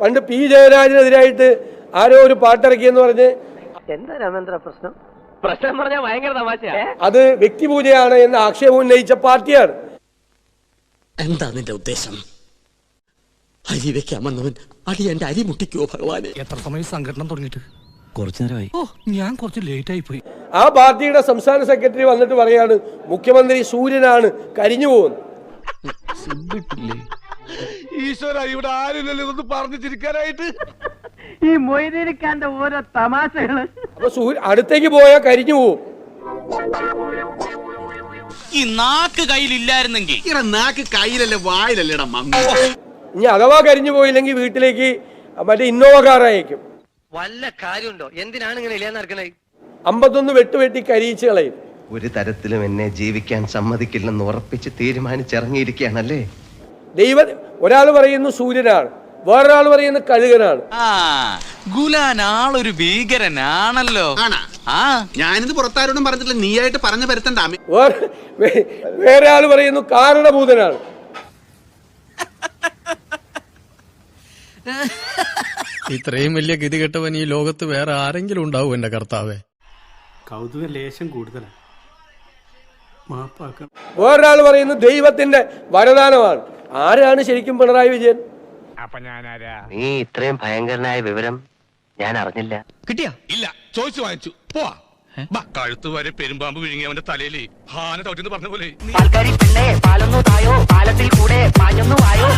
പണ്ട് പി ജയരാജനെതിരായിട്ട് ആരോ ഒരു പാട്ടിറക്കിയെന്ന് പറഞ്ഞ് എന്താ രാമേന്ദ്ര പ്രശ്നം പറഞ്ഞാൽ ഭയങ്കര തമാശയാ. അത് വ്യക്തിപൂജയാണ് എന്ന് ആക്ഷേപം ഉന്നയിച്ച പാർട്ടിയാണ്. എന്താ നിന്റെ ഉദ്ദേശം? അരി വെക്കാമെന്നവൻ അടി എന്റെ അരി മുട്ടിക്കോ ഭഗവാനെ. എത്ര സമയം സംഘടന തുടങ്ങിയിട്ട്? കുറച്ചു നേരമായി. ഓ, ഞാൻ കുറച്ച് ലേറ്റ് ആയി പോയി. ആ പാർട്ടിയുടെ സംസ്ഥാന സെക്രട്ടറി വന്നിട്ട് പറയാണ് മുഖ്യമന്ത്രി സൂര്യനാണ് കരിഞ്ഞു പോകുന്നത്. ഈശ്വര, ഇവിടെ ആരുമില്ലല്ലോ ഇതൊന്ന് പറഞ്ഞു ചിരിക്കാനായിട്ട്. ഈ മൊയ്തീനിക്കാന്റെ ഓരോ തമാശകള്. അപ്പൊ അടുത്തേക്ക് പോയാൽ കരിഞ്ഞു പോകും. ഈ നാക്ക് കയ്യിലില്ലായിരുന്നെങ്കിൽ നാക്ക് കയ്യിലല്ലേ വായിലല്ലേടാ മമ്മ. ഇനി അഥവാ കരിഞ്ഞു പോയില്ലെങ്കിൽ വീട്ടിലേക്ക് മറ്റേ ഇന്നോവ കാർ അയക്കും. വല്ല കാര്യമുണ്ടോ? എന്തിനാണ് ഇങ്ങനെ ഇല്ലാന്ന് നടക്കണേ? 51 വെട്ടി കരിയിച്ച് കളയും. ഒരു തരത്തിലും എന്നെ ജീവിക്കാൻ സമ്മതിക്കില്ലെന്ന് ഉറപ്പിച്ച് തീരുമാനിച്ചിറങ്ങിയിരിക്കുകയാണല്ലേ. ഒരാൾ പറയുന്നു സൂര്യനാണ്, വേറൊരാൾ പറയുന്നു കഴുകനാണ്. ഗുലാൻ ആളൊരു ഭീകരനാണല്ലോ. ഞാനിത് പുറത്താരോടും പറഞ്ഞിട്ടില്ല, നീയായിട്ട് പറഞ്ഞു വരുത്തണ്ട. വേറെ ആൾ പറയുന്നു കാരണഭൂതനാണ്. ഇത്രയും വലിയ ഗതികെട്ടവൻ ഈ ലോകത്ത് വേറെ ആരെങ്കിലും ഉണ്ടാവും എന്റെ കർത്താവേ? കൗതുക ലേശം കൂടുതലാണ്. മാപ്പാക്കണം. വേറൊരാൾ പറയുന്നു ദൈവത്തിന്റെ വരദാനമാണ്. ആരാണ് ശരിക്കും പിണറായി വിജയൻ? നീ ഇത്രയും ഭയങ്കരനായ വിവരം ഞാൻ അറിഞ്ഞില്ല. കിട്ടിയാ? ഇല്ല, ചോദിച്ചു വാങ്ങിച്ചു. പോവാ. കഴുത്ത് വരെ പെരുമ്പാമ്പ് വിഴുങ്ങി അവന്റെ തലയിൽ ഹാന ചവിട്ടിന്ന് പറഞ്ഞ പോലെ. പാൽക്കാരി പെണ്ണെ പാലൊന്നു തായോ, പാലത്തിൽ കൂടെ പാഞ്ഞൊന്നു വായോ.